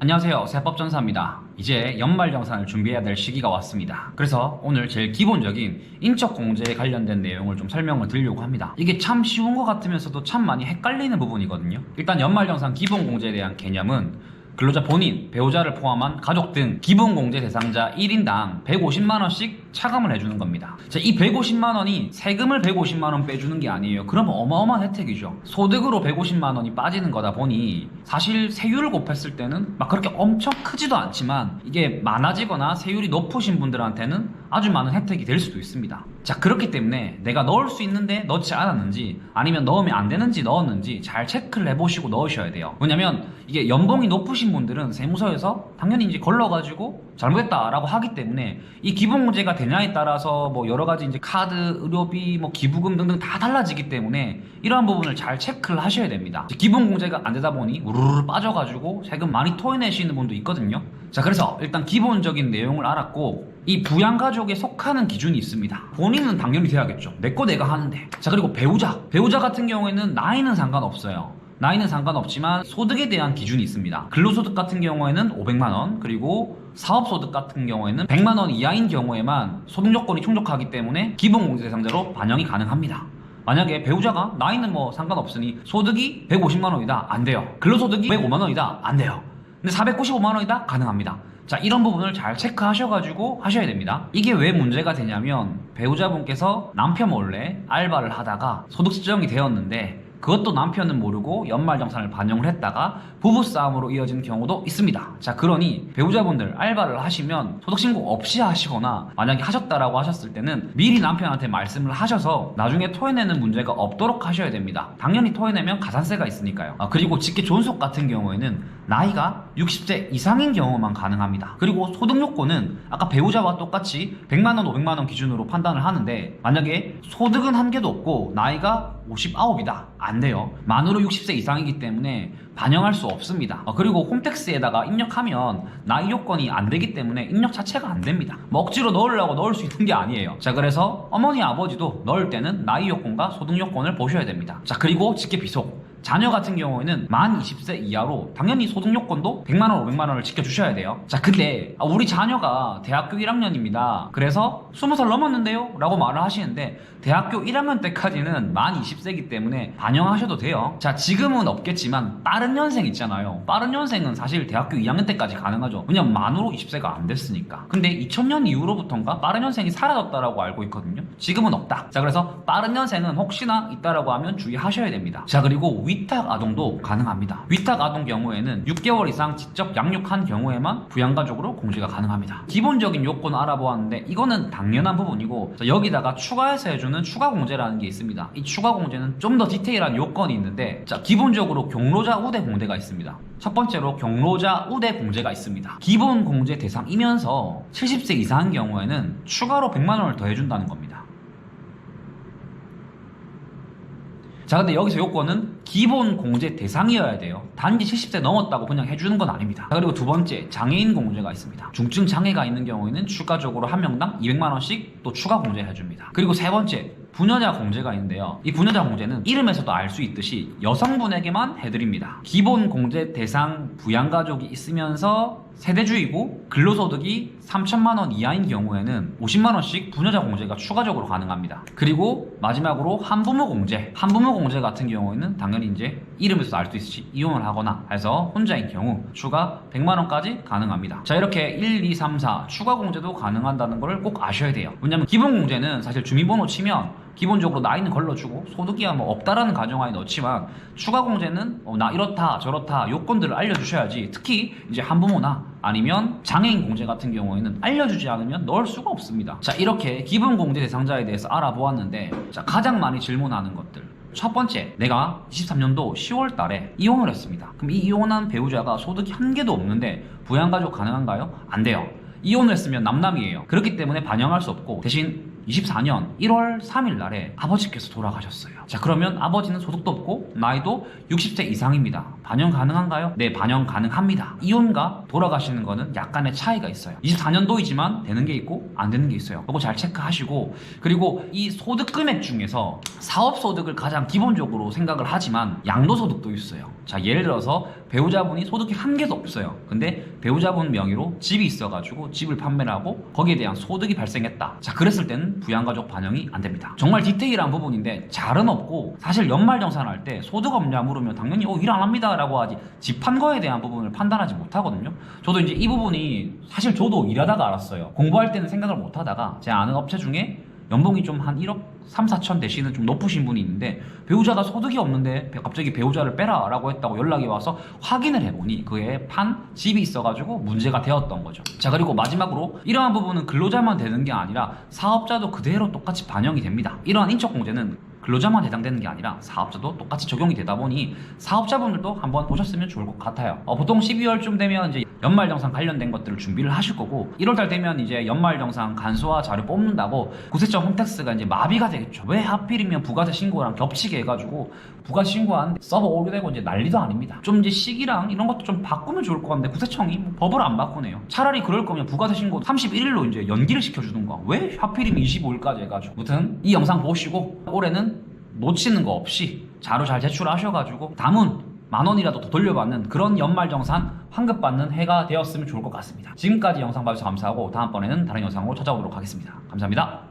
안녕하세요, 세법전사입니다. 이제 연말정산을 준비해야 될 시기가 왔습니다. 그래서 오늘 제일 기본적인 인적공제에 관련된 내용을 좀 설명을 드리려고 합니다. 이게 참 쉬운 것 같으면서도 참 많이 헷갈리는 부분이거든요. 일단 연말정산 기본공제에 대한 개념은 근로자 본인, 배우자를 포함한 가족 등 기본공제 대상자 1인당 150만원씩 차감을 해주는 겁니다. 자, 이 150만원이 세금을 150만원 빼주는 게 아니에요. 그러면 어마어마한 혜택이죠. 소득으로 150만원이 빠지는 거다 보니 사실 세율을 곱했을 때는 막 그렇게 엄청 크지도 않지만 이게 많아지거나 세율이 높으신 분들한테는 아주 많은 혜택이 될 수도 있습니다. 자, 그렇기 때문에 내가 넣을 수 있는데 넣지 않았는지 아니면 넣으면 안 되는지 넣었는지 잘 체크를 해보시고 넣으셔야 돼요. 왜냐면 이게 연봉이 높으신 분들은 세무서에서 당연히 이제 걸러가지고 잘못했다라고 하기 때문에 이 기본공제가 되냐에 따라서 뭐 여러 가지 이제 카드, 의료비, 뭐 기부금 등등 다 달라지기 때문에 이러한 부분을 잘 체크를 하셔야 됩니다. 기본공제가 안 되다 보니 우르르 빠져가지고 세금 많이 토해내시는 분도 있거든요. 자, 그래서 일단 기본적인 내용을 알았고 이 부양가족에 속하는 기준이 있습니다. 본인은 당연히 돼야겠죠. 내 거 내가 하는데. 자, 그리고 배우자 같은 경우에는 나이는 상관없어요. 나이는 상관없지만 소득에 대한 기준이 있습니다. 근로소득 같은 경우에는 500만원, 그리고 사업소득 같은 경우에는 100만원 이하인 경우에만 소득 요건이 충족하기 때문에 기본공제 대상자로 반영이 가능합니다. 만약에 배우자가 나이는 뭐 상관없으니 소득이 150만원이다, 안 돼요. 근로소득이 105만원이다, 안 돼요. 근데 495만원이다, 가능합니다. 자, 이런 부분을 잘 체크하셔가지고 하셔야 됩니다. 이게 왜 문제가 되냐면 배우자분께서 남편 몰래 알바를 하다가 소득 지정이 되었는데 그것도 남편은 모르고 연말정산을 반영을 했다가 부부싸움으로 이어진 경우도 있습니다. 자, 그러니 배우자분들 알바를 하시면 소득신고 없이 하시거나 만약에 하셨다라고 하셨을 때는 미리 남편한테 말씀을 하셔서 나중에 토해내는 문제가 없도록 하셔야 됩니다. 당연히 토해내면 가산세가 있으니까요. 그리고 직계존속 같은 경우에는 나이가 60세 이상인 경우만 가능합니다. 그리고 소득요건은 아까 배우자와 똑같이 100만원, 500만원 기준으로 판단을 하는데 만약에 소득은 한 개도 없고 나이가 59이다, 안 돼요. 만으로 60세 이상이기 때문에 반영할 수 없습니다. 그리고 홈택스에다가 입력하면 나이 요건이 안 되기 때문에 입력 자체가 안 됩니다. 뭐 억지로 넣으려고 넣을 수 있는 게 아니에요. 자, 그래서 어머니 아버지도 넣을 때는 나이 요건과 소득 요건을 보셔야 됩니다. 자, 그리고 직계비속, 자녀 같은 경우에는 만 20세 이하로 당연히 소득 요건도 100만원, 500만원을 지켜주셔야 돼요. 자, 근데 우리 자녀가 대학교 1학년입니다. 그래서 20살 넘었는데요? 라고 말을 하시는데 대학교 1학년 때까지는 만 20세이기 때문에 반영하셔도 돼요. 자, 지금은 없겠지만 빠른 연생 있잖아요. 빠른 연생은 사실 대학교 2학년 때까지 가능하죠. 왜냐면 만으로 20세가 안 됐으니까. 근데 2000년 이후로부터인가 빠른 연생이 사라졌다라고 알고 있거든요. 지금은 없다. 자, 그래서 빠른 연생은 혹시나 있다라고 하면 주의하셔야 됩니다. 자, 그리고 위탁 아동도 가능합니다. 위탁 아동 경우에는 6개월 이상 직접 양육한 경우에만 부양가족으로 공제가 가능합니다. 기본적인 요건을 알아보았는데 이거는 당연한 부분이고, 자, 여기다가 추가해서 해주는 추가 공제라는 게 있습니다. 이 추가 공제는 좀 더 디테일한 요건이 있는데, 자, 기본적으로 경로자 우대 공제가 있습니다. 첫 번째로 경로자 우대 공제가 있습니다. 기본 공제 대상이면서 70세 이상인 경우에는 추가로 100만원을 더 해준다는 겁니다. 자, 근데 여기서 요건은 기본 공제 대상이어야 돼요. 단지 70세 넘었다고 그냥 해주는 건 아닙니다. 자, 그리고 두 번째, 장애인 공제가 있습니다. 중증 장애가 있는 경우에는 추가적으로 한 명당 200만원씩 또 추가 공제해줍니다. 그리고 세 번째, 부녀자 공제가 있는데요. 이 부녀자 공제는 이름에서도 알 수 있듯이 여성분에게만 해드립니다. 기본 공제 대상 부양가족이 있으면서 세대주이고 근로소득이 3천만원 이하인 경우에는 50만원씩 부녀자 공제가 추가적으로 가능합니다. 그리고 마지막으로 한부모 공제. 한부모 공제 같은 경우에는 당연히 이제 이름에서도 알 수 있듯이 이혼을 하거나 해서 혼자인 경우 추가 100만원까지 가능합니다. 자, 이렇게 1, 2, 3, 4 추가 공제도 가능한다는 걸 꼭 아셔야 돼요. 왜냐면 기본 공제는 사실 주민번호 치면 기본적으로 나이는 걸러주고 소득이야 뭐 없다라는 가정하에 넣지만 추가 공제는 나 이렇다 저렇다 요건들을 알려주셔야지. 특히 이제 한부모나 아니면 장애인 공제 같은 경우에는 알려주지 않으면 넣을 수가 없습니다. 자, 이렇게 기본 공제 대상자에 대해서 알아보았는데, 자, 가장 많이 질문하는 것들. 첫 번째, 내가 23년도 10월 달에 이혼을 했습니다. 그럼 이 이혼한 배우자가 소득이 한 개도 없는데 부양가족 가능한가요? 안 돼요. 이혼을 했으면 남남이에요. 그렇기 때문에 반영할 수 없고 대신 24년 1월 3일 날에 아버지께서 돌아가셨어요. 자, 그러면 아버지는 소득도 없고 나이도 60세 이상입니다. 반영 가능한가요? 네, 반영 가능합니다. 이혼과 돌아가시는 거는 약간의 차이가 있어요. 24년도이지만 되는 게 있고 안 되는 게 있어요. 그거 잘 체크하시고, 그리고 이 소득 금액 중에서 사업소득을 가장 기본적으로 생각을 하지만 양도소득도 있어요. 자, 예를 들어서 배우자분이 소득이 한 개도 없어요. 근데 배우자분 명의로 집이 있어가지고 집을 판매를 하고 거기에 대한 소득이 발생했다. 자, 그랬을 때는 부양가족 반영이 안 됩니다. 정말 디테일한 부분인데 잘은 없고, 사실 연말정산할 때 소득 없냐 물으면 당연히 일 안 합니다 라고 하지, 집 판 거에 대한 부분을 판단하지 못하거든요. 저도 이제 이 부분이 사실 저도 일하다가 알았어요. 공부할 때는 생각을 못 하다가 제 아는 업체 중에 연봉이 좀 한 1억 3, 4천 되시는 좀 높으신 분이 있는데, 배우자가 소득이 없는데 갑자기 배우자를 빼라 라고 했다고 연락이 와서 확인을 해보니 그에 판 집이 있어가지고 문제가 되었던 거죠. 자, 그리고 마지막으로 이러한 부분은 근로자만 되는 게 아니라 사업자도 그대로 똑같이 반영이 됩니다. 이러한 인적공제는 근로자만 해당되는 게 아니라 사업자도 똑같이 적용이 되다 보니 사업자분들도 한번 보셨으면 좋을 것 같아요. 보통 12월쯤 되면 이제 연말정산 관련된 것들을 준비를 하실 거고, 1월달 되면 이제 연말정산 간소화 자료 뽑는다고 구세청 홈택스가 이제 마비가 되겠죠. 왜 하필이면 부가세 신고랑 겹치게 해가지고 부가세 신고하는데 서버 오류되고 이제 난리도 아닙니다. 좀 이제 시기랑 이런 것도 좀 바꾸면 좋을 것 같은데 구세청이 뭐 법을 안 바꾸네요. 차라리 그럴 거면 부가세 신고 31일로 이제 연기를 시켜주든가, 왜 하필이면 25일까지 해가지고. 아무튼 이 영상 보시고 올해는 놓치는 거 없이 자료 잘 제출하셔가지고 남은 10,000원이라도 더 돌려받는 그런 연말정산 환급받는 해가 되었으면 좋을 것 같습니다. 지금까지 영상 봐주셔서 감사하고 다음번에는 다른 영상으로 찾아오도록 하겠습니다. 감사합니다.